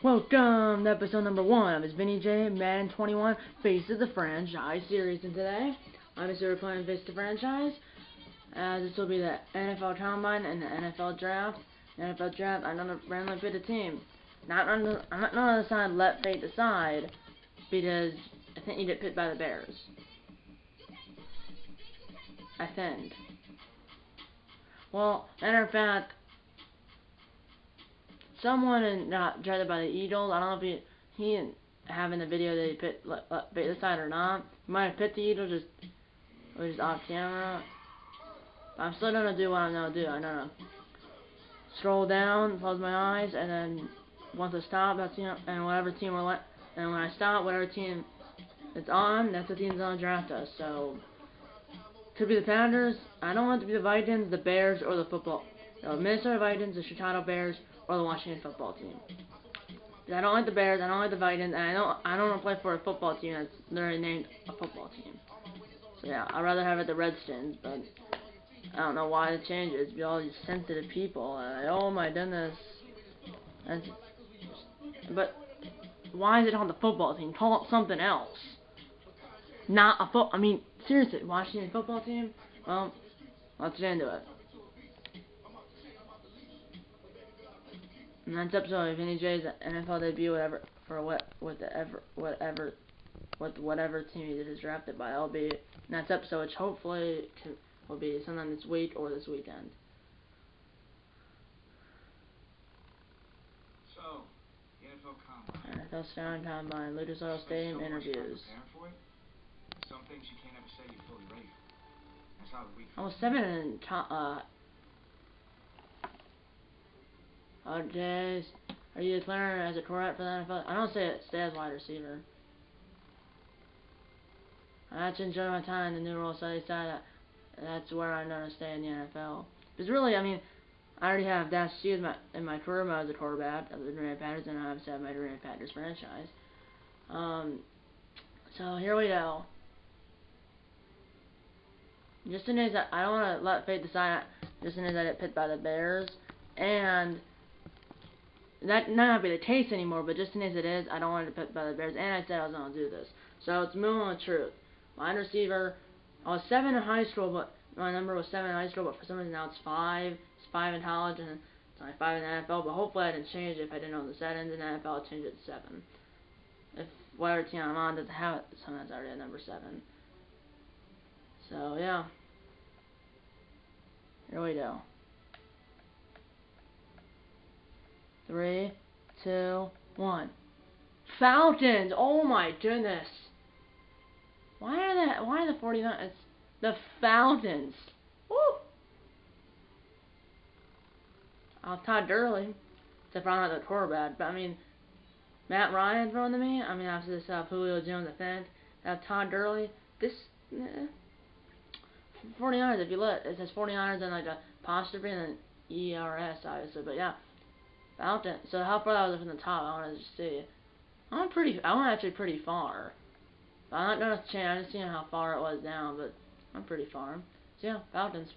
Welcome to episode number 1 of his Vinny J Madden 21 Face of the Franchise series, and today I'm just playing Face of the Franchise. This will be the NFL Combine and the NFL Draft. The NFL Draft, I'm gonna randomly pick a team. I'm not gonna decide, let fate decide, because I think you get picked by the Bears. I think. Well, matter of fact, someone got drafted by the Eagles. I don't know if he didn't have in the video that he picked this side or not. He might have picked the Eagles just off camera. But I'm still gonna do what I'm gonna do. I'm gonna scroll down, close my eyes, and then once I stop, that's and whatever team and when I stop, whatever team it's on, that's the team's gonna draft us. So could be the Packers. I don't want it to be the Vikings, the Bears, or the Minnesota Vikings, the Chicago Bears, or the Washington football team. I don't like the Bears, I don't like the Vikings, and I don't want to play for a football team that's literally named a football team. So yeah, I'd rather have it the Redskins, but I don't know why the changes. Be all these sensitive people. Oh my goodness. But why is it on the football team? Call it something else. Not a I mean, seriously, Washington football team? Well, let's get into it. And that's episode of Vinny J's NFL debut, whatever team he is drafted by. I'll be, and that's episode, which hopefully will be sometime this week or this weekend. So, the NFL Combine. NFL Starting Combine, Lucas Oil Stadium interviews. Some things you can't ever say you're fully ready for. That's how the week. I was 7 in Jays, are you declaring as a correct for the NFL? I don't say it. Stay as wide receiver. I actually enjoy my time in the new role, so I decided that's where I'm going to stay in the NFL. Because really, I mean, I already have Dash C in my career mode as a quarterback of the Green Bay Packers, and I obviously have my Green Bay Packers franchise. So here we go. Just in case I don't want to let fate decide, just in case I get picked by the Bears, and that might not be the case anymore, but just in case it is, I don't want to get picked by the Bears, and I said I was going to do this. So it's moving on the truth. Wide receiver, I was 7 in high school, but my number was 7 in high school, but for some reason now it's 5. It's 5 in college, and it's only 5 in the NFL, but hopefully I didn't change it. If I didn't know the settings in the NFL, I'll change it to 7. If whatever team I'm on doesn't have it, sometimes already at number 7. So, yeah. Here we go. 3, 2, 1. Falcons! Oh my goodness! Why are the 49ers? It's the Falcons. Woo! I'll Todd Gurley, except for I'm not the quarterback. But I mean, Matt Ryan throwing to me. I mean, after this Julio Jones defense, Todd Gurley. This 49ers. If you look, it says 49ers and like a apostrophe and then ERS, obviously. But yeah, Falcons. So how far that was from the top? I want to just see. I'm actually pretty far. But I'm not gonna change. I'm just seeing how far it was down, but I'm pretty far. So yeah, Falcons.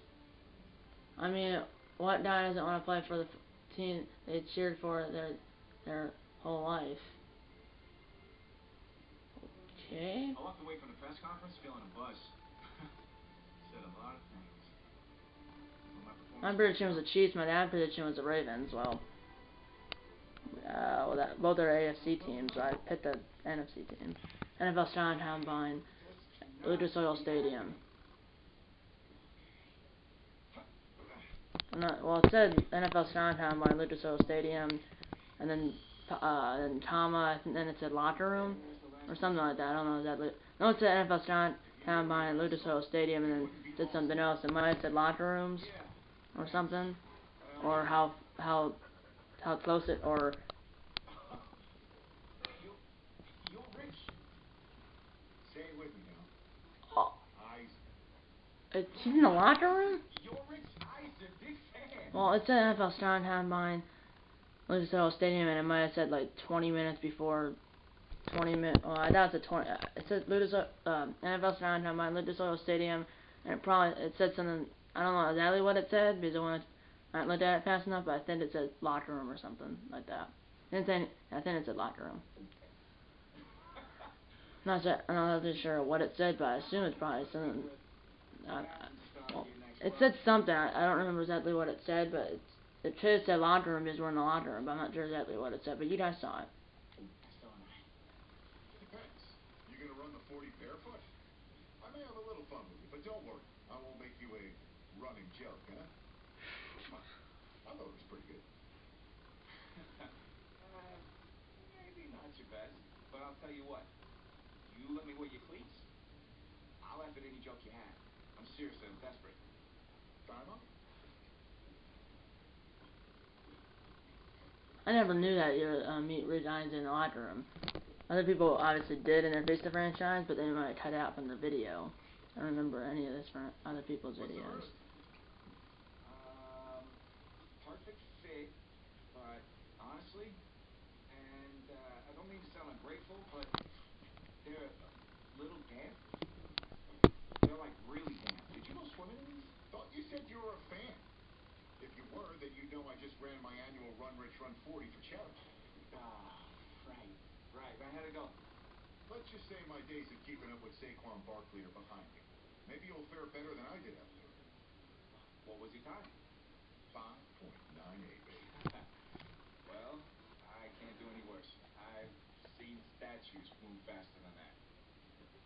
I mean, what guy doesn't want to play for the team they cheered for their whole life? Okay. I walked away from the press conference feeling a buzz. Said a lot of things. My prediction was the Chiefs. My dad's prediction was the Ravens. Well, both are AFC teams, so I picked the NFC team. NFL Starting Combine, Lucas Oil Stadium. Well, it said NFL Starting Combine, Lucas Oil Stadium, and then comma, and then it said locker room or something like that. I don't know exactly. No, it said NFL Starting Combine, Lucas Oil Stadium, and then it did something else. It might have said locker rooms or something, or how close it or. She's in the locker room? Well, it said NFL Starting Combine, Lucas Oil Stadium, and it might have said like 20 minutes before 20 minutes. Oh, I doubt it's 20. It said NFL Starting Combine, Lucas Oil Stadium, and it said something. I don't know exactly what it said because I haven't looked at it fast enough, but I think it said locker room or something like that. It didn't say I think it said locker room. I'm not really sure what it said, but I assume it's probably something. Well, it said something. I don't remember exactly what it said, but it should have said locker room because we're in the locker room. But I'm not sure exactly what it said. But you guys saw it. Depends. You gonna run the 40 barefoot? I may have a little fun with you, but don't worry. I won't make you a running joke, huh? I thought it was pretty good. Maybe not your best, but I'll tell you what. You let me wear your cleats, I'll laugh at any joke you have. I'm serious, I'm desperate. Time up? I never knew that your meet resigns in the locker room. Other people obviously did in their Vista franchise, but they might cut out from the video. I don't remember any of this from other people's videos. Perfect fit, but honestly, and I don't mean to sound ungrateful, but they're a little damp. They're like really damp. Did you go swimming in these? Thought you said you were a fan. If you were, then you know I just ran my annual Run Rich Run 40 for charity. Right. How'd it go? Let's just say my days of keeping up with Saquon Barkley are behind me. Maybe you'll fare better than I did after. What was your time? 5.98, baby. Well, I can't do any worse. I've seen statues move faster than that.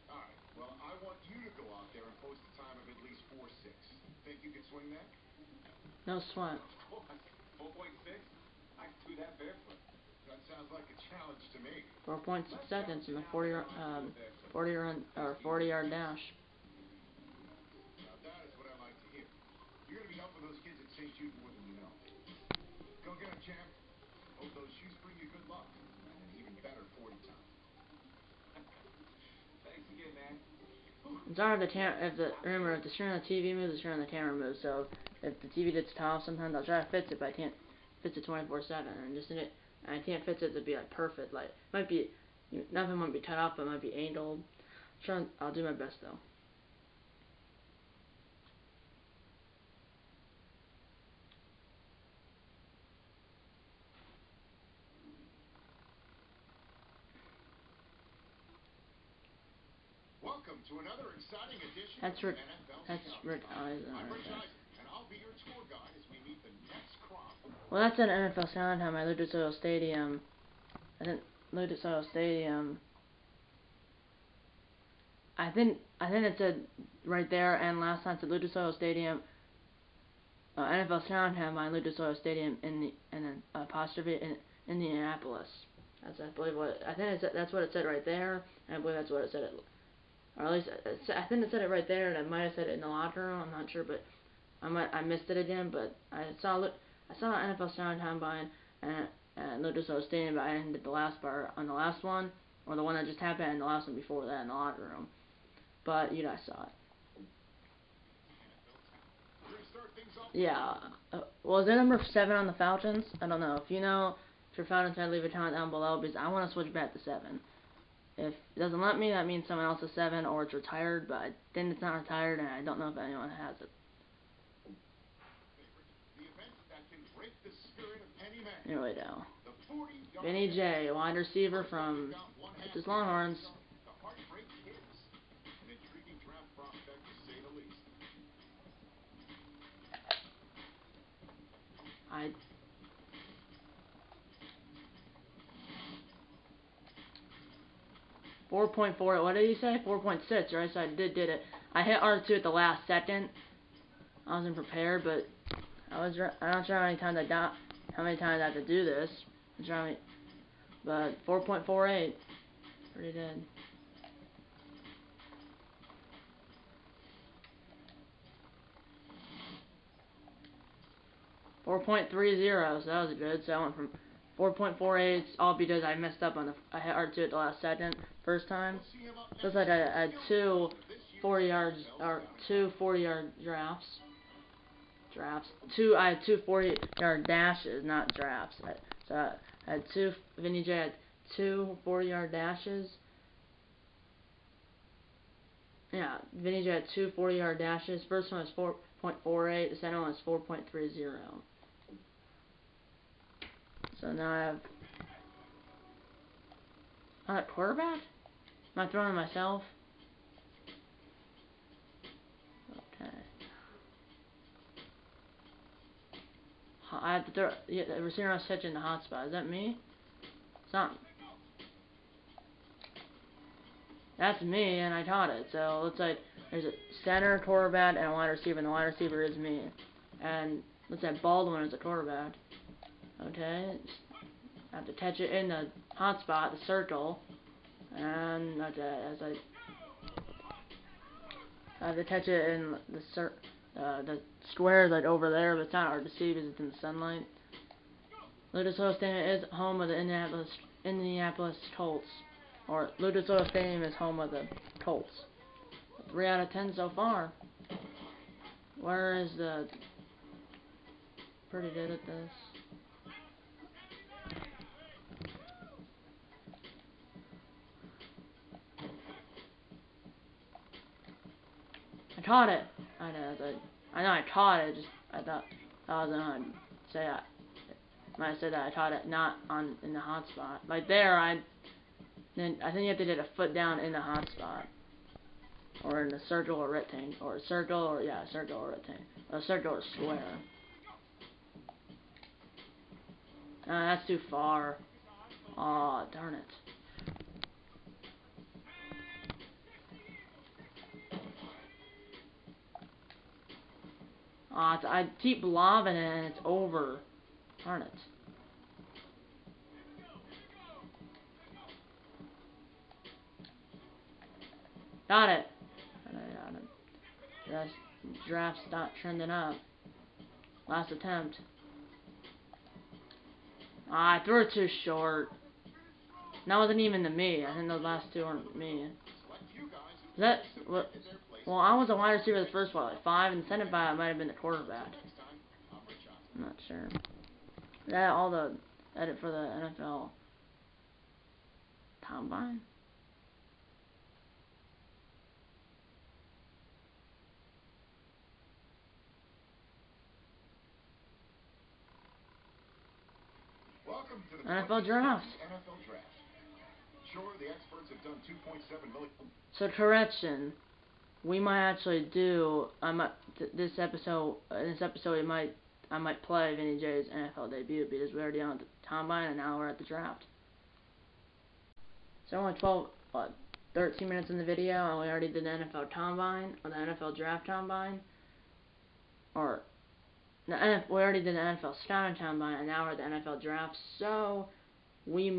All right. Well, I want you to go out there and post a time of at least 4.6. Think you could swing that? No sweat. Of course. 4.6? I can do that barefoot. That sounds like a challenge to me. 4.6 seconds in the 40-yard dash. Now that is what I like to hear. You're gonna be helping those kids at St. Jude more than you know. Go get them, champ. Hope those shoes bring you good luck and an even better 40 time. Thanks again, man. I'm sorry if the screen on the TV moves, the screen on the camera moves. So if the TV gets off, sometimes I'll try to fix it, but I can't fix it 24/7. And I can't fix it to be like perfect. Like might be, nothing might be cut off, but it might be angled. I'll do my best though. Welcome to another exciting edition That's of NFL Rick Scouting. Eisen. I'm Rich Eisen, and I'll be your tour guide as we meet the next crop. Well, that's an NFL Sound Time at Lucas Oil Stadium. I think Lucas Oil Stadium. I think it said right there, and last time it said Lucas Oil Stadium. NFL Sound Time by Lucas Oil Stadium in an apostrophe in Indianapolis. That's I believe what I think that's what it said right there, and I believe that's what it said. Or at least I think it said it right there, and I might have said it in the locker room. I'm not sure, but I missed it again. But I saw NFL Sound Time by and Lucas Oil Stadium, but I didn't get the last part on the last one, or the one that just happened, and the last one before that in the locker room. But you guys saw it. Yeah. Well, is there number 7 on the Falcons? I don't know. If you know, if you're Falcons fan, leave a comment down below because I want to switch back to 7. If it doesn't let me, that means someone else is 7 or it's retired, but I think it's not retired and I don't know if anyone has it. Here we go. Vinny J, wide receiver from Texas Longhorns. I 4.4. What did he say? 4.6. Right, so I did it. I hit R2 at the last second. I wasn't prepared, but I'm not sure how many times I have to do this. But 4.48. Pretty good. .30, so that was good. So I went from 4.48 all because I messed up I hit R2 at the last second first time. Looks like I had two 40-yard drafts. I had two 40-yard dashes, not drafts. So I had Vinny J had two 40-yard dashes. Yeah, Vinny J had two 40-yard dashes. First one was 4.48. The second one was 4.30. So now I have I'm a quarterback? Am I throwing myself? Okay. I have to throw. Yeah, the receiver was catching the hot spot. Is that me? It's not. That's me, and I caught it. So it looks like there's a center, quarterback, and a wide receiver, and the wide receiver is me. And looks like Baldwin is a quarterback. Okay. I have to catch it in the hot spot, the circle, and okay, I have to catch it in the square that's over there, but it's not hard to see because it's in the sunlight. Lucas Oil Stadium is home of the Indianapolis Colts. Or Lucas Oil Stadium is home of the Colts. 3 out of 10 so far. Where is the... Pretty good at this. I caught it. I know I caught it. Just I thought I was gonna say I said that I caught it not in the hot spot. Like there, I think you have to get a foot down in the hot spot, or in a circle or rectangle, or a circle or circle or rectangle, a circle or square. That's too far. Aw, darn it. I keep lobbing it and it's over. Darn it. Got it. Just draft's not trending up. Last attempt. I threw it too short. That wasn't even to me. I think those last two weren't me. Is that what? Well, I was a wide receiver the first one, like 5, and the second 5 might have been the quarterback. I'm not sure. That all the edit for the NFL Combine. Welcome to the NFL Draft. NFL Draft. Sure, the experts have done 2.7 million. So correction, we might actually do. This episode. I might play Vinny J's NFL debut because we're already on the combine and now we're at the draft. So only 13 minutes in the video, and we already did the NFL combine or the NFL draft combine, or we already did the NFL scouting combine, and now we're at the NFL draft. So I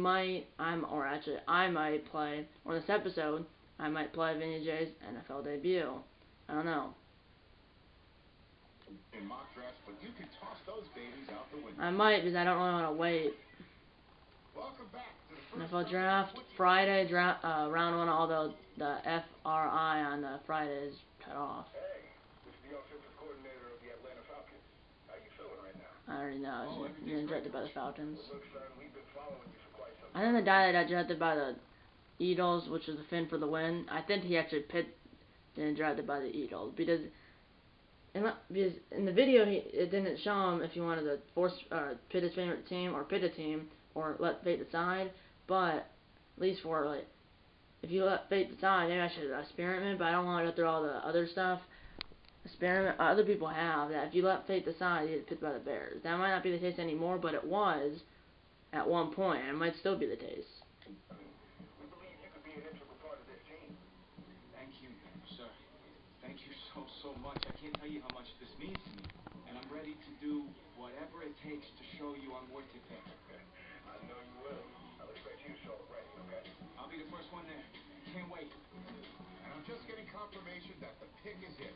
might play, or this episode, I might play Vinny J's NFL debut. I don't know. In mock drafts, but you can toss those babies out the window. I might, because I don't really want to wait. Welcome back to the NFL draft Friday round 1. Although the FRI on the Friday is cut off. Hey, this is the offensive coordinator of the Atlanta Falcons. How you feeling right now? I already know. He's getting drafted by the Falcons. Look, son, we've been following you for quite some I think the guy that got drafted by the Eagles, which was the Finn for the win, I think he actually getting drafted by the Eagles because in the video it didn't show him if he wanted to pit his favorite team or pit a team or let fate decide. But at least for if you let fate decide, maybe I should experiment. But I don't want to go through all the other stuff. Experiment other people have that if you let fate decide, you get picked by the Bears. That might not be the case anymore, but it was at one point, and it might still be the case. We believe you could be an integral part of this team. Thank you, sir. Thank you so much. I can't tell you how much this means to me. And I'm ready to do whatever it takes to show you I'm worth your pick. I know you will. I'll expect you to show up ready, okay? I'll be the first one there. Can't wait. And I'm just getting confirmation that the pick is in.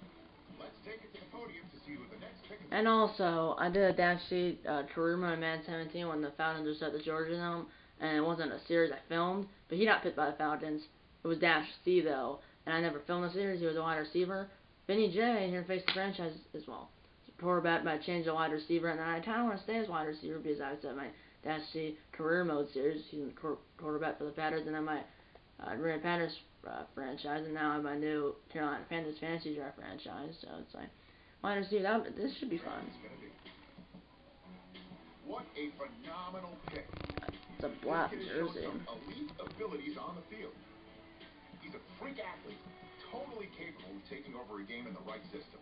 Let's take it to the podium to see who the next pick is. And also, I did a dash sheet career mode in Madden 17 when the Falcons were set the Georgia Dome, and it wasn't a series I filmed, but he got picked by the Falcons. It was Dash C though, and I never filmed the series. He was a wide receiver. Vinny J here faced the franchise as well. Quarterback, but I changed the wide receiver, and then I kind of want to stay as wide receiver because I said my Dash C career mode series. He's a quarterback for the Packers, and then my Green Panthers franchise, and now I have my new Carolina Panthers fantasy draft franchise. So it's like wide receiver. This should be fun. What a phenomenal pick. a black This kid has shown jersey. some elite abilities on the field. He's a freak athlete, totally capable of taking over a game in the right system.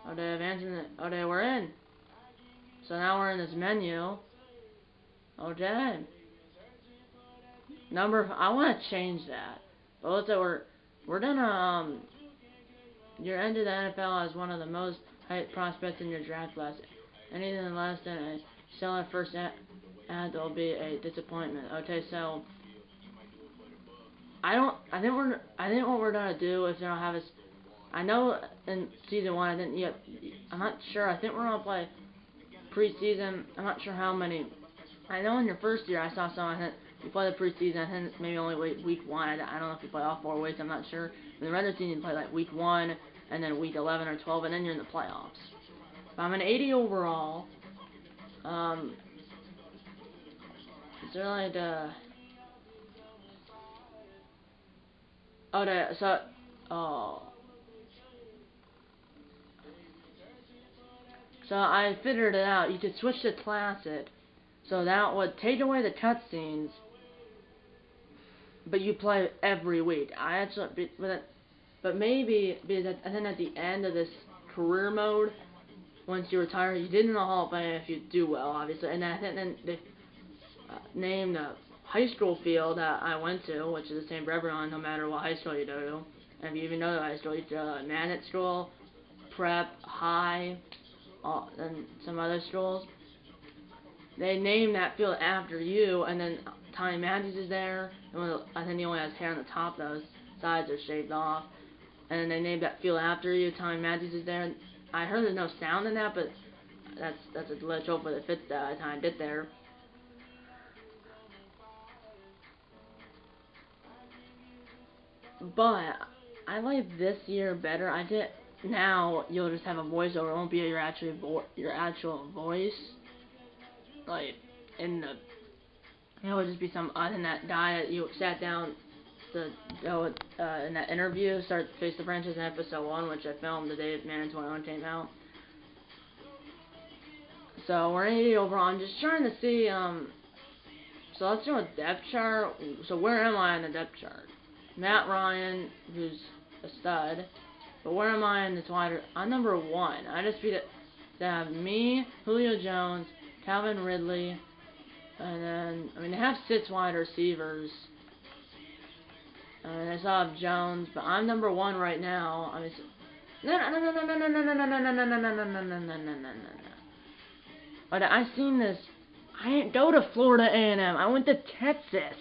Oh, they advancing it. Oh, they were in. So now we're in this menu. Okay. I want to change that. But let's say we're gonna you're entered the NFL as one of the most hyped prospects in your draft class. Anything less than a stellar first ad will be a disappointment. Okay, so I think what we're gonna do is gonna have us. I know in season 1 I didn't yet. I'm not sure. I think we're gonna play preseason. I'm not sure how many. I know in your first year I saw some. I think you play the preseason. I think maybe only week 1. I don't know if you play all 4 weeks. I'm not sure. In the regular season you play like week 1 and then week 11 or 12, and then you're in the playoffs. But I'm an 80 overall. Is there like So I figured it out. You could switch to classic, so that would take away the cutscenes, but you play every week. But maybe because I think at the end of this career mode, once you retire, you did in the Hall of Fame if you do well, obviously. And I think then they named the high school field that I went to, which is the same for everyone, no matter what high school you go to. And if you even know the high school, you go to Madden school, prep, high, and some other schools. They named that field after you, and then Tommy Matthews is there. And I think he only has hair on the top; those sides are shaved off. And they named that field after you. Tommy Matthews is there. I heard there's no sound in that, but that's a glitch. Hopefully it fits that time I did there. But I like this year better. Now you'll just have a voiceover. It won't be your actual voice. Like in the, it would just be some other than that guy that you sat down to go in that interview, start Face the Franchise in episode 1, which I filmed the day Madden 21 came out. So we're 80 overall. I'm just trying to see. So let's do a depth chart. So where am I on the depth chart? Matt Ryan, who's a stud. But where am I in this wide? I'm number 1. I just beat it. They have me, Julio Jones, Calvin Ridley, and then they have 6 wide receivers. And I still have Jones, but I'm number 1 right now. But I seen this. I didn't go to Florida A&M. I went to Texas.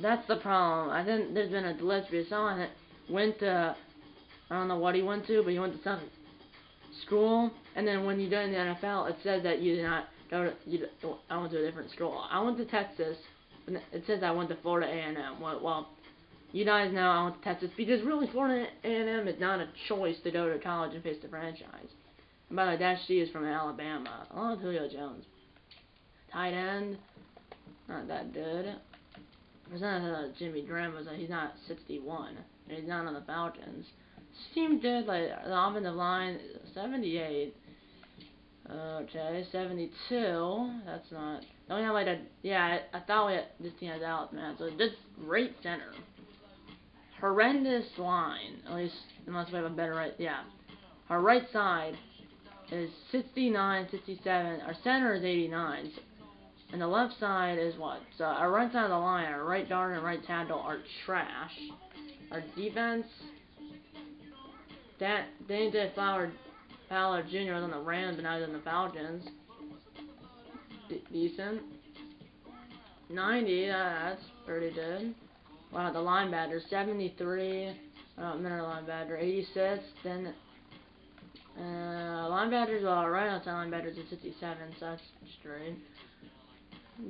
That's the problem. I think there's been a glitch because someone that went to, I don't know what he went to, but he went to some school, and then when you go in the NFL, it says that you did not go to, I went to a different school. I went to Texas, and it says I went to Florida A&M. Well, you guys know I went to Texas because really Florida A&M is not a choice to go to college and face the franchise. And by the way, Dash G is from Alabama. I love Julio Jones. Tight end, not that good. It's not Jimmy Graham, but he's not 61. And he's not on the Falcons. Seemed good, like the offensive line, 78. Okay, 72. That's not. Don't have like a. Yeah, I thought we had this team has Dallas, man. So just great center. Horrendous line. At least unless we have a better right. Yeah, our right side is 69, 67. Our center is 89. And the left side is what? So our right side of the line, our right guard and right tackle are trash. Our defense, Danny Fowler Jr. was on the Rams, but now he's on the Falcons. Decent. 90, that's pretty good. Wow, the linebacker, 73. Middle linebacker, 86. Then linebackers are right outside linebackers at 57, so that's straight.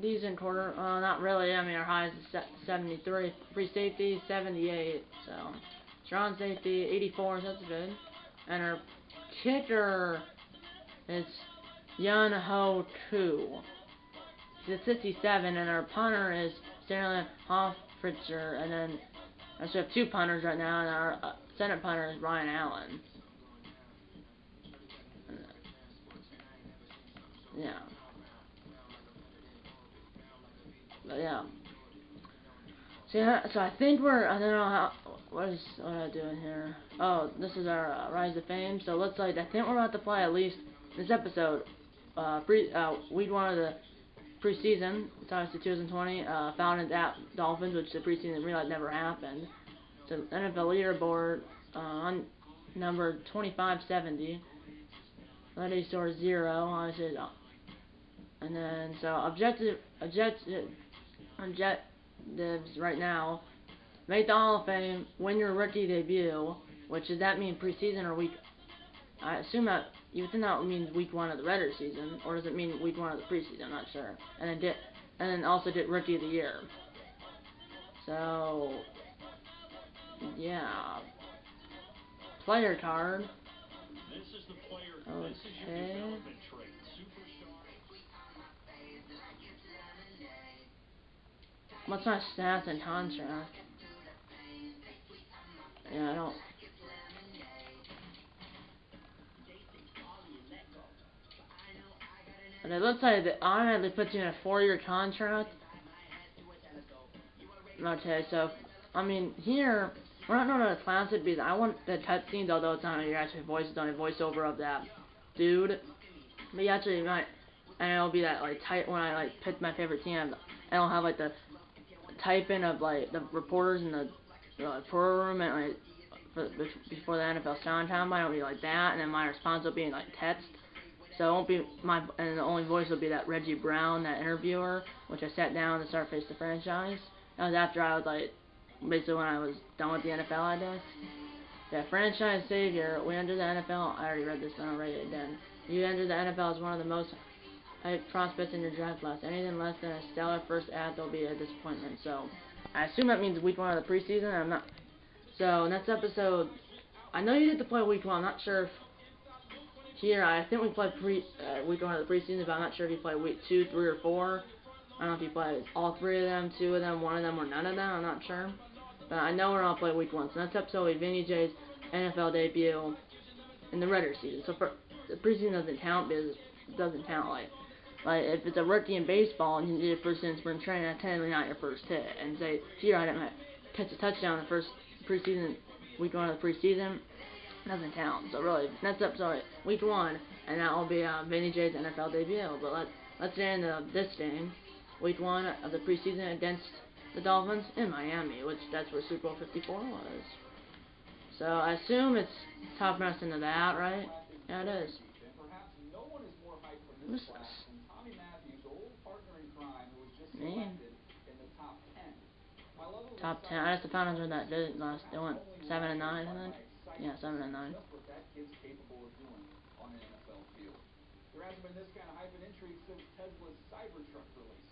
Decent quarter, not really. Our highest is 73. Free safety, 78. So, strong safety, 84. So that's good. And our kicker is Yun Ho Koo. He's at 67. And our punter is Sterling Hoffritzer. And then, we have 2 punters right now. And our center punter is Ryan Allen. Yeah. But yeah. So I think I don't know how, what am I doing here? Oh, this is our Rise to Fame. So it looks like, I think we're about to play at least this episode, week 1 of the preseason. It's obviously 2020, founded at Dolphins, which the preseason in real life never happened. So NFL leaderboard, on number 2570. Letty score 0, obviously, and then, so objectives right now: make the Hall of Fame, win your rookie debut, which does that mean preseason or week? I assume that you would think that means week 1 of the regular season, or does it mean week 1 of the preseason? I'm not sure. And then also did rookie of the year. So yeah, player card. Okay. What's my stats and contract? Yeah, I don't. And it looks like it automatically puts you in a 4-year contract. Okay, so I mean here we're not knowing what the classic because I want the cutscenes, although it's not your actual voice, it's only a voiceover of that dude. But you actually might, and it'll be that like type when I like pick my favorite team. And I'll have like the type in of like the reporters in the reporter room and like before the NFL sound time. I don't be like that, and then my response will be in like text. So it won't be and the only voice will be that Reggie Brown, that interviewer, which I sat down to start Face the Franchise. That was after I was like, basically when I was done with the NFL, I guess. Yeah, franchise savior. We entered the NFL. I already read this, but I'll write it again. You entered the NFL as one of the most hyped prospects in your draft class. Anything less than a stellar first act will be a disappointment. So, I assume that means week 1 of the preseason. I'm not. So next episode, I know you get to play week 1. I'm not sure if here. I think we played week 1 of the preseason, but I'm not sure if you play week 2, 3, or 4. I don't know if you play all 3 of them, 2 of them, 1 of them, or none of them. I'm not sure. But I know we're gonna play week 1. So next episode will be Vinny J's NFL debut in the regular season. So for the preseason doesn't count because it doesn't count like if it's a rookie in baseball and you did your first in spring training, that's technically not your first hit. And say here I didn't catch a touchdown in the first preseason week 1 of the preseason, doesn't count. So really next episode week 1, and that will be Vinny J's NFL debut. But let's get into this game, week 1 of the preseason against the Dolphins in Miami, which that's where Super Bowl 54 was. So I assume it's top rest into that, right? Yeah, it is. What's this? Man. Top 10. I just the found out that did last. They went 7 and 9, I think. Yeah, 7 and 9. There hasn't been this kind of hype and intrigue since Tesla's Cybertruck release.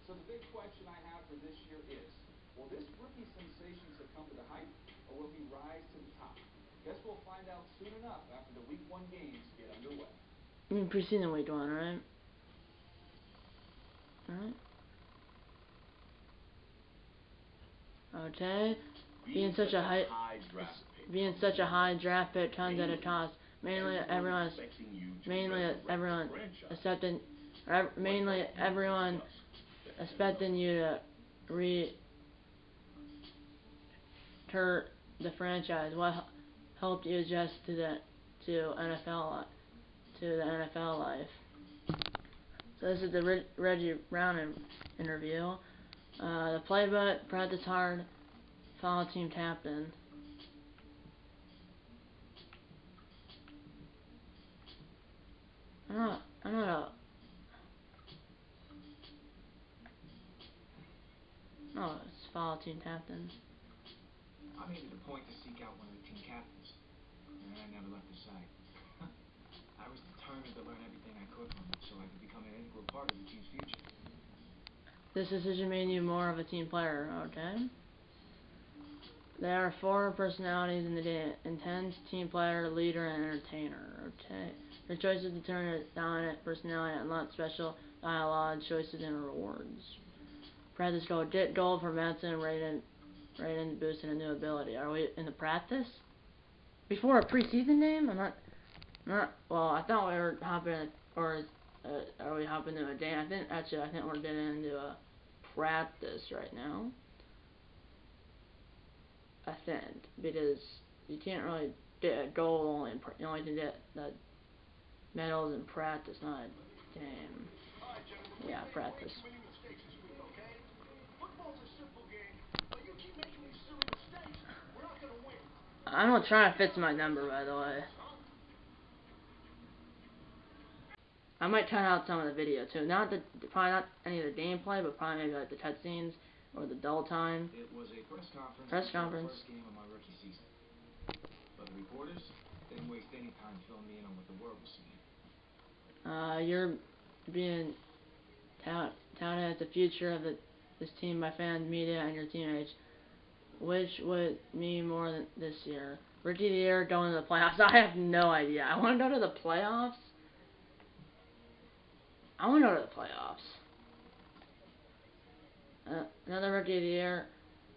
So the big question I have for this year is, will this rookie sensation succumb to the hype, or will he rise to the top? Guess we'll find out soon enough after the week 1 games get underway. Preseason week 1, right? Alright. Okay. Being such a high draft pick comes at a cost. Mainly everyone expecting you to return the franchise. What helped you adjust to the NFL life? So this is the Reggie Brown interview. The playbook: practice hard, follow team captain. I'm not a. Oh, it's follow team captain. I made it a point to seek out one of the team captains, and I never left his side. I was determined to learn everything I could from him so I could become an integral part of the team's future. This decision made you more of a team player, okay? There are 4 personalities in the day: intense, team player, leader, and entertainer, okay? Your choices determine your dominant personality and unlock special dialogue, choices, and rewards. Practice goal: get gold for Madden, rating, boosting a new ability. Are we in the practice? before a preseason game? I'm not. Well, I thought we were hopping, or are we hopping into a game? I think we're getting into a practice right now. I think because you can't really get a goal only. You only can get the medals in practice, not a game. Yeah, practice. I'm not trying to fix my number, by the way. I might cut out some of the video too. Probably not any of the gameplay, but probably maybe like the cutscenes or the dull time. It was a press conference. First game of my rookie season. But the reporters didn't waste any time filling me in on what the world was seeing. You're being touted as the future of this team by fans, media, and your teammates. Which would mean more than this year? Rookie of the year, going to the playoffs. I have no idea. I want to go to the playoffs. Another rookie of the year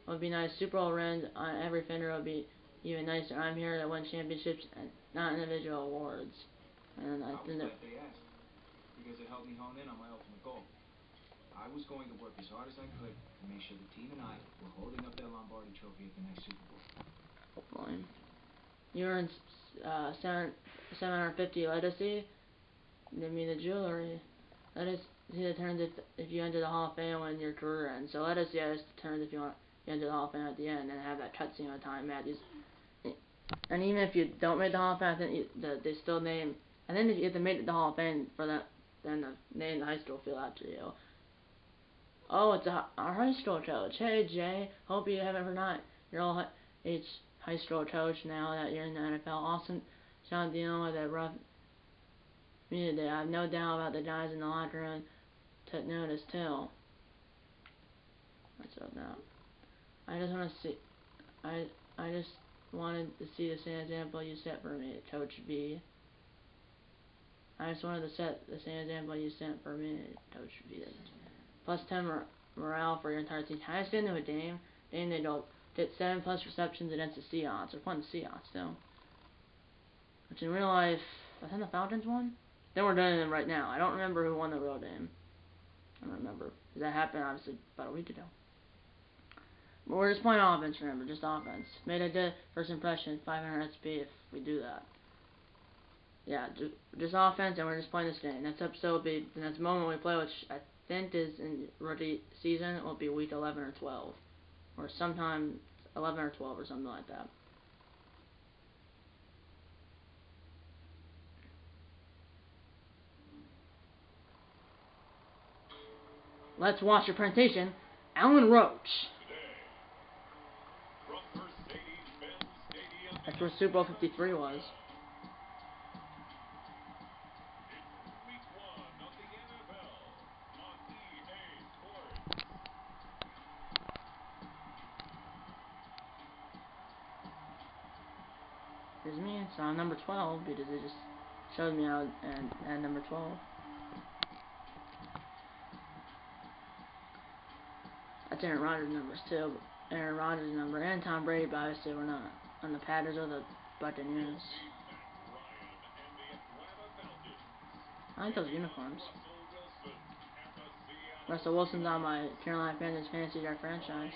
would be nice. Super Bowl rings on every fender would be even nicer. I'm here to win championships and not individual awards. And I was glad they asked, because it helped me hone in on my ultimate goal. I was going to work as hard as I could to make sure the team and I were holding up that Lombardi trophy at the next Super Bowl. Hopefully. You earned 750 legacy. Give me the jewelry. Let us see the turns if you enter the Hall of Fame when your career ends. So let us see the turns if you enter the Hall of Fame at the end and have that cutscene on time matches. And even if you don't make the Hall of Fame, I think they still name. And then if you have to make the Hall of Fame for that, then name the high school field after you. Oh, it's our high school coach. Hey Jay, hope you haven't forgotten. You're all high school coach now that you're in the NFL. Awesome. Sean dealing with a rough community. I have no doubt about the guys in the locker room took notice too. What's up now? I just wanted to see the same example you set for me, Coach B. I just wanted to set the same example you set for me, Coach B. Plus 10 morale for your entire team. Highest into a game. They go get 7+ receptions against the Seahawks. They're playing the Seahawks still. Which in real life, I think the Falcons won. Then we're doing it right now. I don't remember who won the real game. I don't remember. That happened obviously about a week ago. But we're just playing offense, remember, just offense. Made a good first impression, 500 XP if we do that. Yeah, just offense, and we're just playing this game. Next episode will be the next moment we play, which I think is in rookie season. It will be week 11 or 12, or sometime 11 or 12 or something like that. Let's watch the presentation. Alan Roach. That's where Super Bowl 53 was. Here's me, so I'm number 12 because it just showed me out and number 12. That's Aaron Rodgers' numbers too. Aaron Rodgers' number and Tom Brady, but obviously we're not on the Packers or the Buccaneers. I like those uniforms. Russell Wilson's on my Carolina Panthers fantasy draft franchise.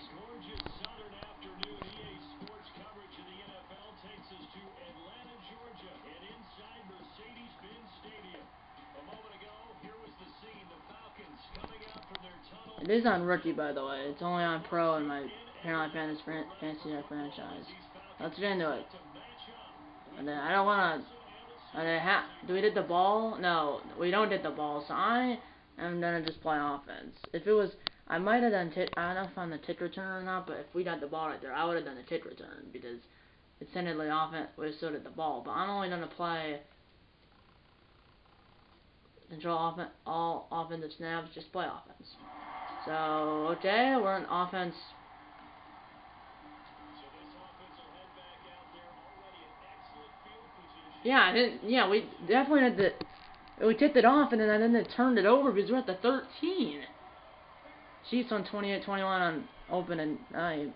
It is on rookie, by the way. It's only on pro in my Carolina Panthers fantasy franchise. Let's get into it. And then I don't want to. Do we get the ball? No, we don't get the ball. So I am gonna just play offense. If it was, I might have done. I don't know if I'm the kick return or not. But if we got the ball right there, I would have done the kick return because it sounded like offense. We still get the ball. But I'm only gonna play. Control all offensive snaps. Just play offense. So, okay, we're on offense. Yeah, we definitely had to, we tipped it off and then they turned it over because we're at the 13. Chiefs on 28-21 on opening night,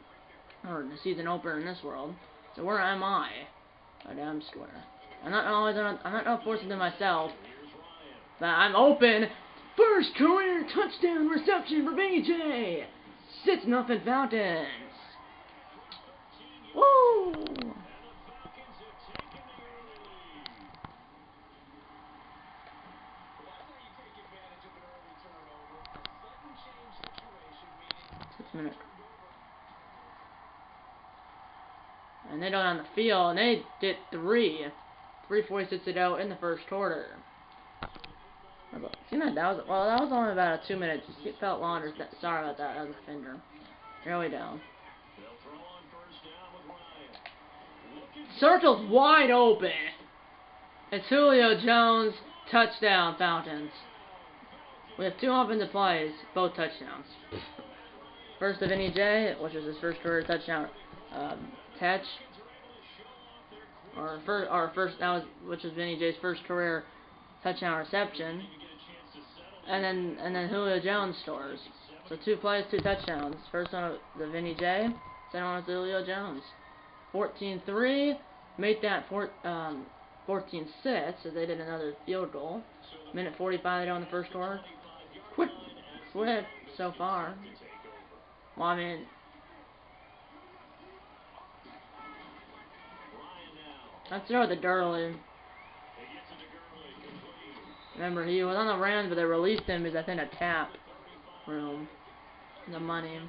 or the season opener in this world. So where am I? Oh, damn square. I'm not forcing it myself. But I'm open. First career touchdown reception for VJ. 6-0 Falcons. Woo! Minute. And they don't on the field, and they did 3:46 to go in the first quarter. Seemed like that was only about a 2 minutes. It felt longer. Sorry about that. That was a fender. Here we go. Circle's wide open. It's Julio Jones, touchdown Falcons. We have 2 offensive plays, both touchdowns. First of VINNY J, which is his first career touchdown catch, which is VINNY J's first career touchdown reception, and then Julio Jones scores. So 2 plays, 2 touchdowns. First one of the VINNY J, second one was Julio Jones. 14-3, made that 14-6, so they did another field goal. Minute 45 they go in the first quarter. Quick so far. Well, I mean, let's throw the Gurley. Remember, he was on the Rams, but they released him because I think a cap room. The money.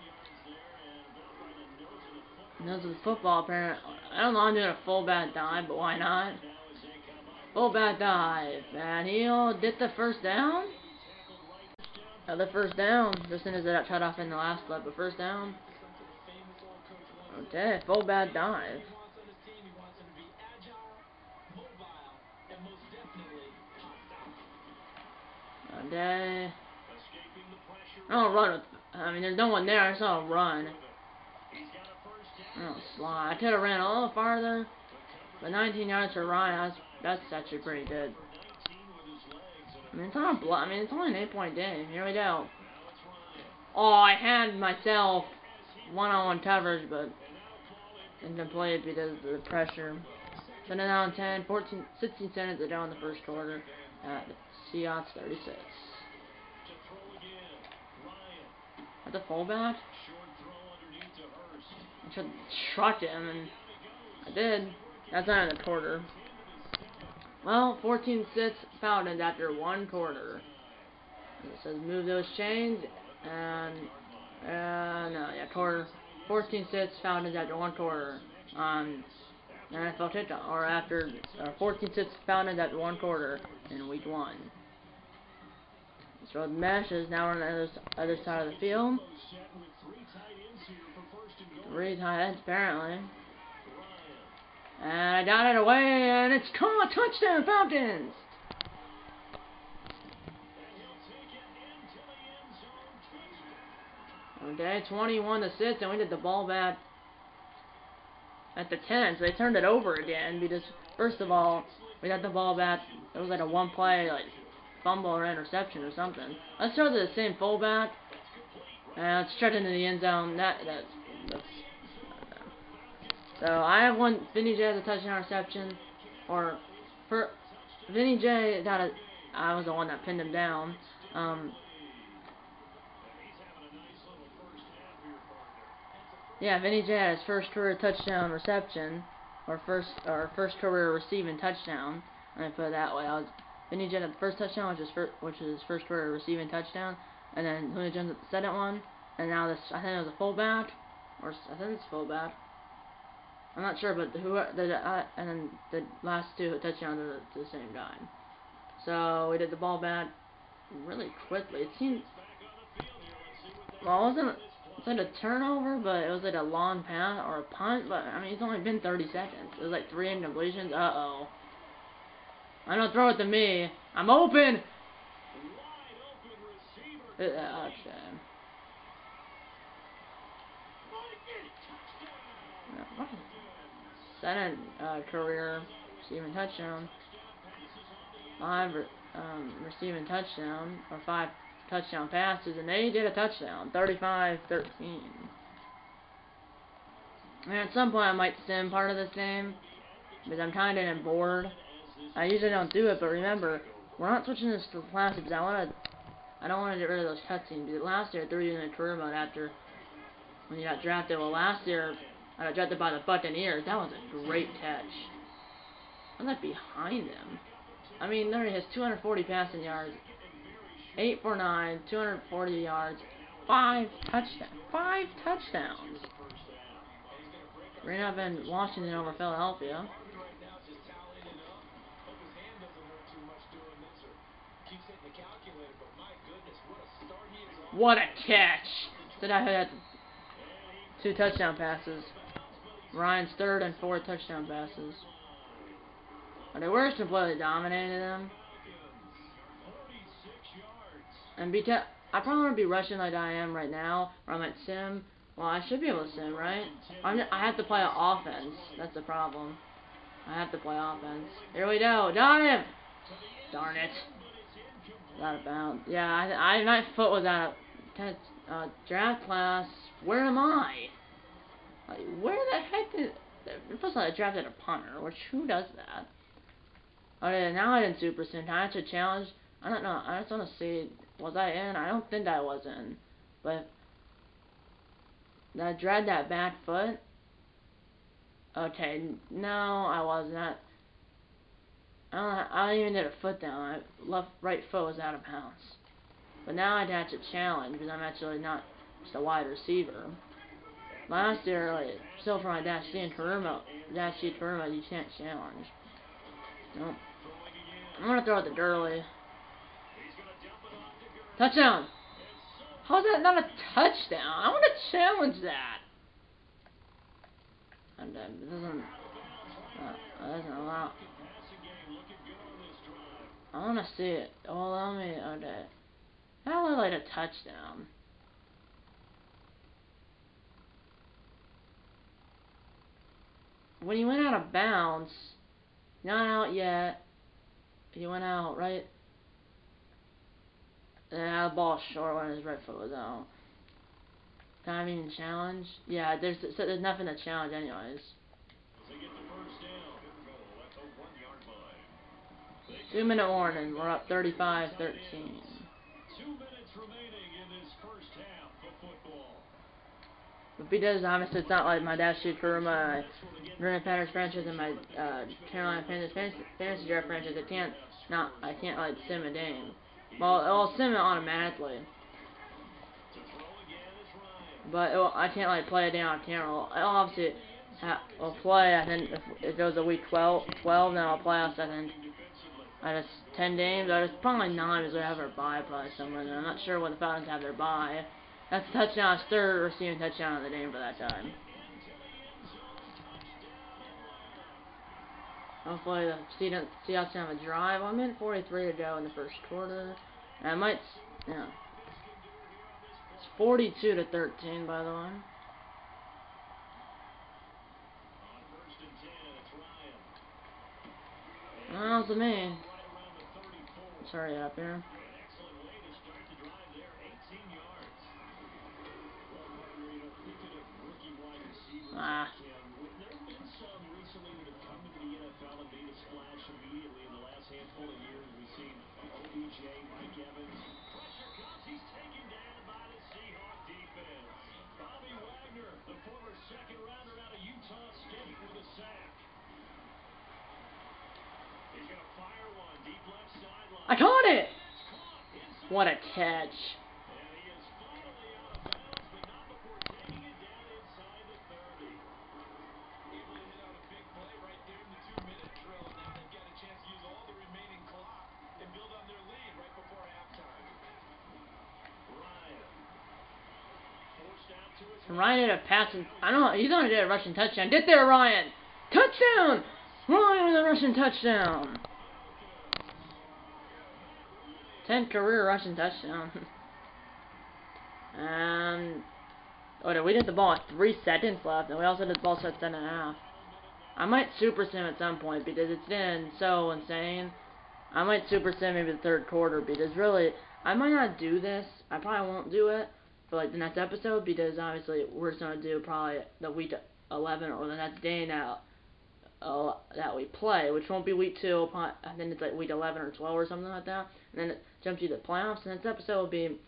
And this is football, apparently. I don't know, I'm doing a full bat dive, but why not? Full bat dive. And he'll get the first down. The first down, just as I cut off in the last clip, but first down. Okay, full bad dive. Okay. I'll run with, I mean, there's no one there, so I'll run. I'll slide. I could have ran a little farther, but 19 yards for Ryan, that's actually pretty good. I mean, it's not a it's only an 8-point game. Here we go. Oh, I had myself one-on-one coverage, but incomplete because of the pressure. So now on 10, 16 seconds to go in the first quarter. Seahawks 36. At the fullback, I should truck him, and I did. That's not in the quarter. Well, 14-6 Falcons after 1 quarter. It says move those chains, and quarter. 14-6 Falcons after 1 quarter on NFL TikTok, or after 14-6 Falcons after 1 quarter in week 1. So the mesh is now on the other side of the field. 3 tight ends apparently. And I got it away, and it's caught, touchdown Falcons! Okay, 21-6, and we did the ball back at the 10, so they turned it over again, because, first of all, we got the ball back, it was like a 1-play, like, fumble or interception or something. Let's throw to the same fullback, and let's check into the end zone. That's so I have one. VINNY J has a touchdown reception, or for VINNY J got a. I was the one that pinned him down. Yeah, VINNY J had his first career touchdown reception, or first career receiving touchdown. Let me put it that way. VINNY J had the first touchdown, which is his first career receiving touchdown, and then Julio Jones had the second one, and now this, I think it was a fullback, or I think it's fullback. I'm not sure, but and then the last 2 touchdowns are to the same guy. So we did the ball back really quickly. It seemed, well, it wasn't. It's like a turnover, but it was like a long pass or a punt. But I mean, it's only been 30 seconds. It was like 3 incompletions. Uh-oh. I don't throw it to me. I'm open. Okay. Second career receiving touchdown. 5 receiving touchdown, or 5 touchdown passes, and they did a touchdown. 35-13. And at some point I might sim part of this game. because I'm kind of bored. I usually don't do it, but remember, we're not switching this to classic because I don't want to get rid of those cutscenes. Because last year I threw you in a career mode after when you got drafted. Well, last year I got drafted by the Buccaneers. That was a great catch. I'm not behind him. I mean, there he has 240 passing yards, 8 for 9, 240 yards, 5 touchdowns. Ran up in Washington over Philadelphia. What a catch! Did I hit 2 touchdown passes? Ryan's 3rd and 4th touchdown passes. But the worst completely dominated them. And because I probably won't be rushing like I am right now, or I'm at sim. Well, I should be able to sim, right? I have to play offense. That's the problem. I have to play offense. Here we go. Got him! Darn it. Out of bounds. Yeah, my foot was out of draft class. Where am I? Like, where the heck did... First of all, I drafted a punter, which, who does that? Okay, now I didn't super sim. I actually challenge. I don't know. I just want to see. Was I in? I don't think I was in. But did I drag that back foot? Okay, no, I was not. I don't even did a foot down. My right foot was out of bounds. But now I'd have to challenge because I'm actually not just a wide receiver. Last year, like, still for my Dash C career mode, you can't challenge. Nope. I'm gonna throw it to Gurley. Touchdown! How's that not a touchdown? I want to challenge that. And it doesn't allow. I want to see it. Oh, allow me. Okay. That looked like a touchdown. When he went out of bounds, not out yet. He went out, right? And the ball short when his right foot was out. Can I even challenge? Yeah, there's nothing to challenge anyways. 2-minute warning. We're up 35-13. 2 minutes remaining in this first half of football. But because obviously it's not like my Dash Shoot for my Green Packers franchise and my Carolina Panthers fantasy draft franchise. I can't like sim a game. Well, it'll sim it automatically. But I can't like play it down on camera. I'll obviously will play. I think if it goes to week 12, then I'll play. I think I just 10 games. I just probably 9 because they have their bye probably somewhere. And I'm not sure when the Falcons have their bye. That's a touchdown. It's 3rd receiving touchdown of the game for that time. Hopefully the Seahawks have a drive. I'm in 43 to go in the first quarter. And I might, yeah. It's 42-13, by the way. Well, it's me. Let's hurry up here. Ah. I caught it! What a catch. Ryan did a passing. I don't know. He's gonna do a rushing touchdown. Get there, Ryan! Touchdown! Ryan with a rushing touchdown. 10th career rushing touchdown. We did the ball with 3 seconds left, and we also did the ball set 10.5. I might super sim at some point because it's been so insane. I might super sim maybe the 3rd quarter because really, I might not do this. I probably won't do it for like the next episode because obviously we're just gonna do probably the week 11 or the next day now. that we play, which won't be week 2. I think it's like week 11 or 12 or something like that. And then it jumps you to the playoffs. And this episode will be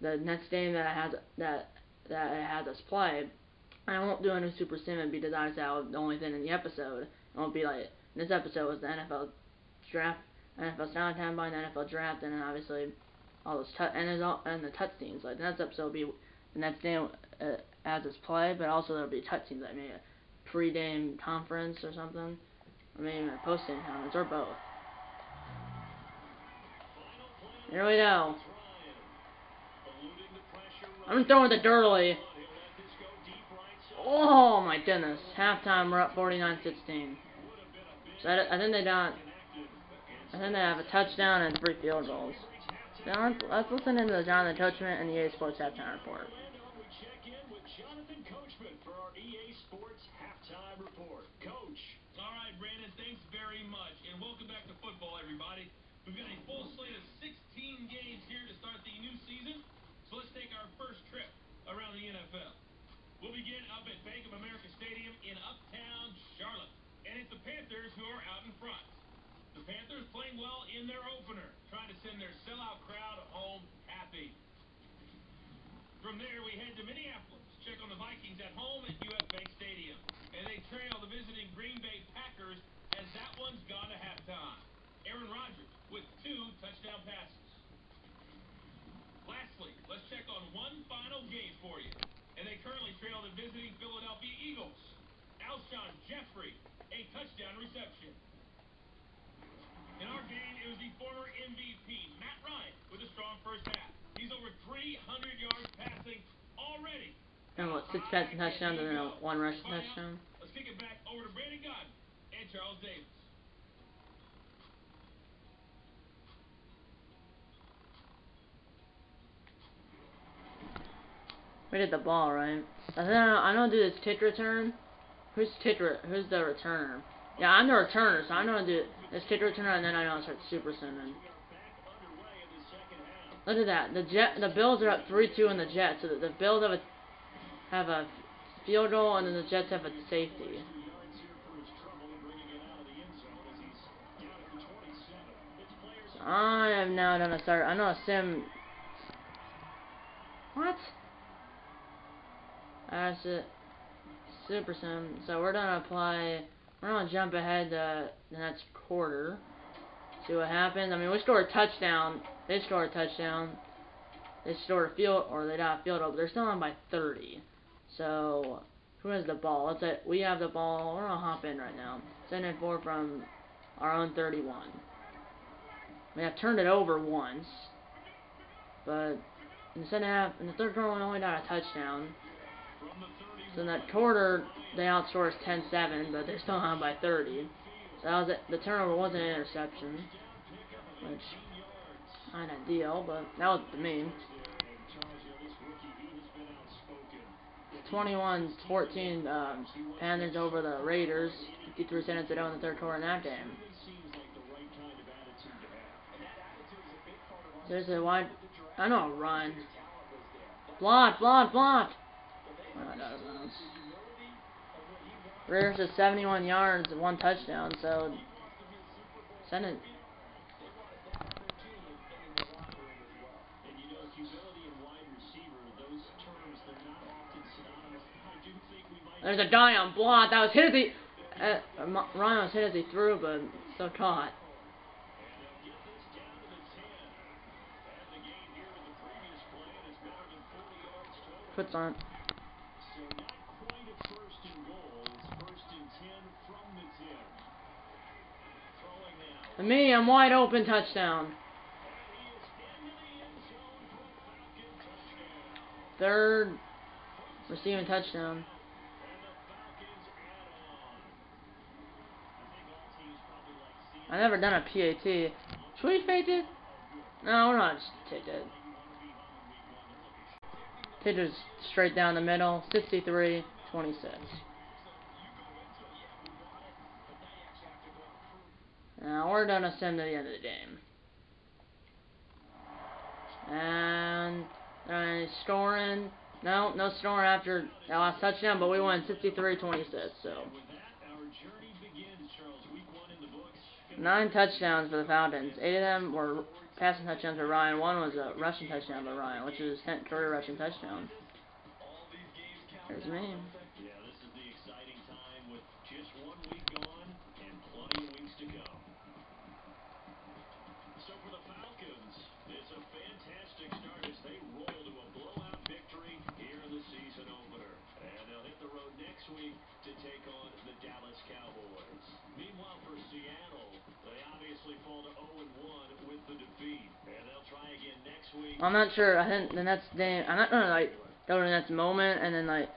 the next game that it has us play. And I won't do a new Super Sim because I said the only thing in the episode. It won't be like this episode was the NFL draft, NFL Sound Combine, the NFL draft, and then obviously all those and the touchdowns. Like the next episode will be the next game as us play, but also there'll be touchdowns, like maybe a pre-game conference or something, or maybe a post-game conference, or both. Here we go. I'm throwing the dirtly. Oh my goodness. Halftime, we're up 49-16. So I think they have a touchdown and 3 field goals. Now let's listen into the Jonathan Coachman and EA Sports halftime report. All right, Brandon, thanks very much, and welcome back to football, everybody. We've got a full slate of 16 games here to start the new season, so let's take our first trip around the NFL. We'll begin up at Bank of America Stadium in Uptown Charlotte, and it's the Panthers who are out in front. The Panthers playing well in their opener, trying to send their sellout crowd home happy. From there, we head to Minneapolis, check on the Vikings at home at UF Bank Stadium, and they trail the visiting Green Bay Packers as that one's gone to halftime. Aaron Rodgers with 2 touchdown passes. Lastly, let's check on one final game for you, and they currently trail the visiting Philadelphia Eagles. Alshon Jeffrey, a touchdown reception. In our game, it was the former MVP, Matt Ryan, with a strong first half. He's over 300 yards passing already. And 6 passing touchdowns and then a 1 rushing touchdown. Let's kick it back over to Brandon Godden and Charles Davis. We did the ball, right? I don't do this kick return. Who's the returner? Yeah, I'm the returner, so I know how to do this kick returner, and then I know how to start super simming. Look at that. The Bills are up 3-2 in the Jets, so the Bills have a field goal, and then the Jets have a safety. So I am now gonna start. I know a sim. What? That's it. Super sim. So we're gonna jump ahead to the next quarter. See what happens. I mean, we scored a touchdown. They scored a touchdown. They scored a field, or they got a field goal, but they're still on by 30. So who has the ball? Let's say we have the ball. We're gonna hop in right now. 7-4 from our own 31. We have turned it over once, but in the third quarter, we only got a touchdown. So in that quarter, they outscored us 10-7, but they're still on by 30. So that was it. The turnover wasn't an interception, which not ideal, but that was the mean. 21-14, Panthers over the Raiders. 53 seconds to go in the third quarter in that game. Seriously, why? I know a run. Block. Oh, no. Raiders is 71 yards and 1 touchdown, so send it. There's a guy on block. That was hit as he. Ryan was hit as he threw, but still caught. Puts on. And me, I'm wide open, touchdown. Third receiving touchdown. I've never done a PAT. Should we fake it? No, we're not. Just take it. Take it straight down the middle. 63-26. Now we're gonna send to the end of the game. And scoring. No scoring after that last touchdown, but we won 63-26. So 9 touchdowns for the Falcons. 8 of them were passing touchdowns for Ryan. 1 was a rushing touchdown by Ryan, which is his 10th career rushing touchdown. There's me. Yeah, this is the exciting time with just 1 week gone and plenty of weeks to go. So for the Falcons, it's a fantastic start as they roll to a blowout victory here in the season opener. And they'll hit the road next week to take on the Dallas Cowboys. Meanwhile, for Seattle, they obviously fall to 0-1 with the defeat. And they'll try again next week. I'm not sure. I think the Nets game. I'm not gonna like go to the Nets moment and then like.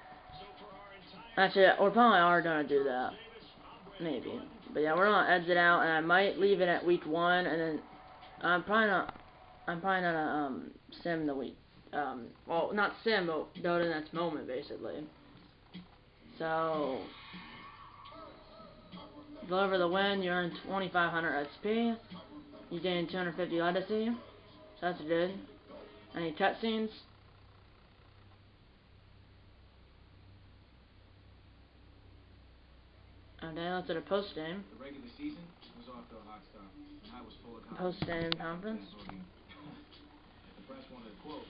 Actually, we probably are gonna do that. Maybe. But yeah, we're gonna exit out, and I might leave it at week 1, and then I'm probably not sim the week. Well, not sim, but go to the next moment basically. So, deliver the win. You earn 2,500 XP. You gain 250 legacy. So that's good. Any cutscenes? Okay, let's do a post game. The regular season was off to a hot start, and I was full of Post game conference. If the press wanted a quote,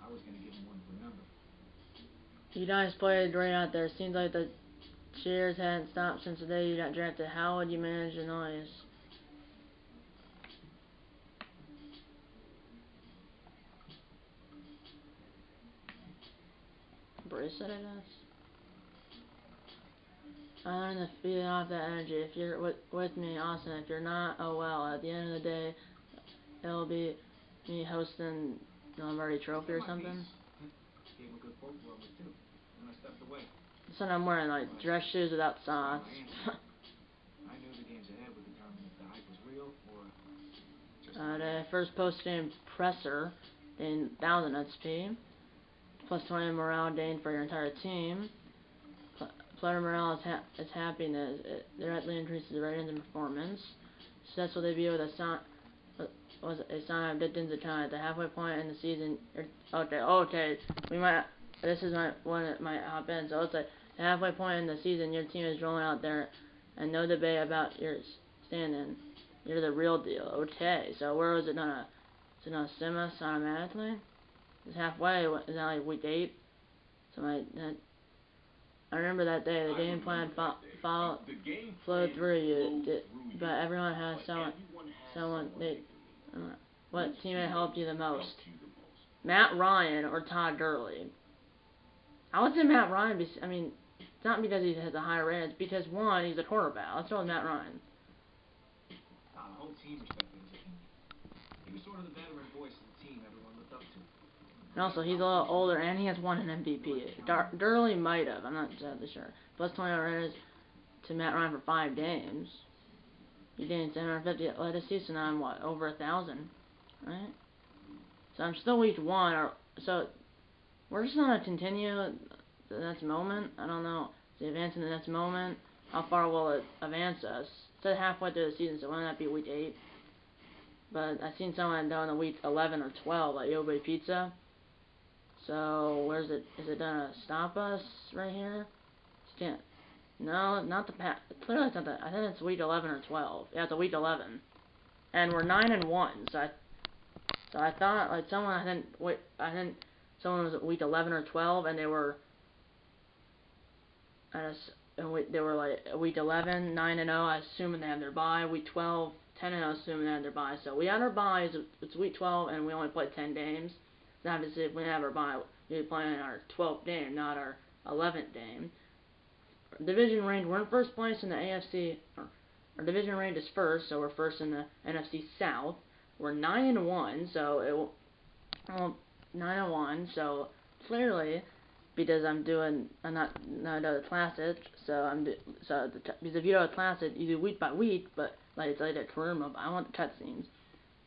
I was going to give them one to remember. You guys played great out there. Seems like the cheers hadn't stopped since the day you got drafted. How would you manage the noise? Brace it, I guess. I learned to feed off that energy. If you're with me, awesome. If you're not, oh well. At the end of the day, it'll be me hosting the Lombardi Trophy or something. Gave him a good quote for me too, and I stepped away. So I'm wearing like dress shoes without socks. I knew the games ahead would determine if the hype was real or just The first post-game presser, gain 1,000 XP. Plus 20 morale gain for your entire team. Player morale is happiness. It directly increases the ratings and performance. Successful debut with a sign of Dickens account at the halfway point in the season. Okay. We might. This is one that might hop in. So it's like the halfway point in the season, your team is rolling out there, and no debate about your standing. You're the real deal. Okay. So where was it gonna? Is it gonna sim us automatically? It's halfway. Is that like week 8? So I remember that day. The game plan flowed through you, but everyone has someone. What teammate helped you the most? Matt Ryan or Todd Gurley? I would say Matt Ryan. I mean, it's not because he has a higher rating. It's because one, he's a quarterback. Let's go with Matt Ryan. the whole team respected his opinion. He was sort of the veteran voice of the team everyone looked up to. And also, he's a little older, and he has won an MVP. Gurley might have. I'm not exactly sure. Plus 20 ratings to Matt Ryan for 5 games. He gained 750 legacy, so now I'm what, over 1,000, right? So I'm still week 1, so we're just gonna continue the next moment. I don't know. Is it advancing the next moment? How far will it advance us? It said halfway through the season, so why not be week 8? But I've seen someone doing a week 11 or 12, like Yobe Pizza. So where's it? Is it gonna stop us right here? Can't. No, not the pass. Clearly it's not that. I think it's week 11 or 12. Yeah, it's a week 11, and we're 9-1. So I thought like someone I think someone was at week 11 or 12, and they were. They were like week 11, 9-0. I assuming they had their bye. Week 12, 10-0, assuming they had their bye. So we had our bye. It's week 12, and we only played 10 games. So obviously, if we have our bye, we'd be playing our 12th game, not our 11th game. Division rank, we're in first place in the AFC. Our division rank is first, so we're first in the NFC South. We're 9-1, so 9-1. So clearly, because I'm not the classic, because if you do a classic, you do week by week, but like it's like a career mode. I want the cutscenes.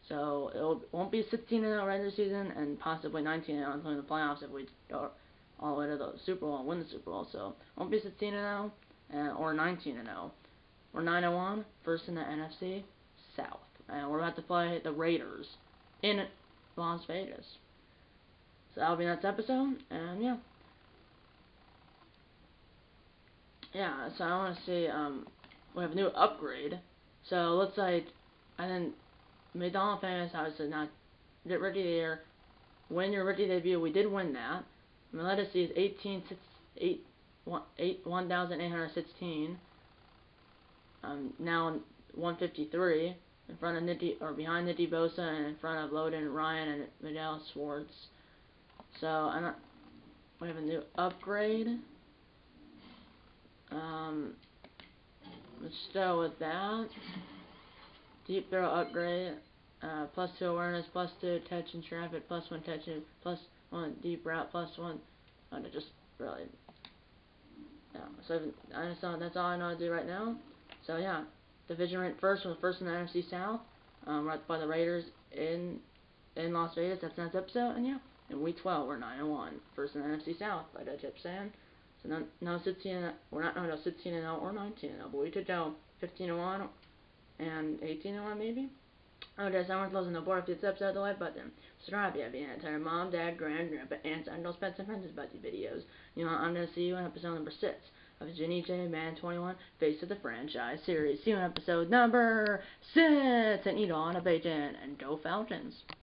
So it won't be 16-0 regular season and possibly 19-0 including the playoffs if we go all the way to the Super Bowl and win the Super Bowl. So it won't be 16-0 or 19-0. We're 9-1, first in the NFC South, and we're about to play the Raiders in Las Vegas. So that'll be next episode, and yeah. So I want to see we have a new upgrade. So it looks like, and then McDonald fans obviously not get rookie of the year, win your rookie debut. We did win that. My legacy is 1,816. Now 153 in front of behind Nicky Bosa and in front of Loden Ryan and Miguel Schwartz. So we have a new upgrade. Let's go with that. Deep throw upgrade. +2 awareness, +2 touch and traffic, +1 touch and +1 deep route, +1. Just really. Yeah. So that's all I know to do right now. So yeah, division ranked first. We're first in the NFC South. Right by the Raiders in Las Vegas. That's next episode. And yeah, in week 12 we're 9-1, first in the NFC South. Like I kept saying. So no 16. We're not 16-0 or 19-0, but we could go 15-1 and 18-1 maybe. Okay, so I'm closing the board. If you subscribe the like button, subscribe if you haven't. Tell your mom, dad, grandpa, aunts, uncles, pets, and friends about these videos. You know, I'm gonna see you in episode number 6 of Ginny J Man 21 Face of the Franchise series. See you in episode number 6, and eat on a bacon and go Falcons.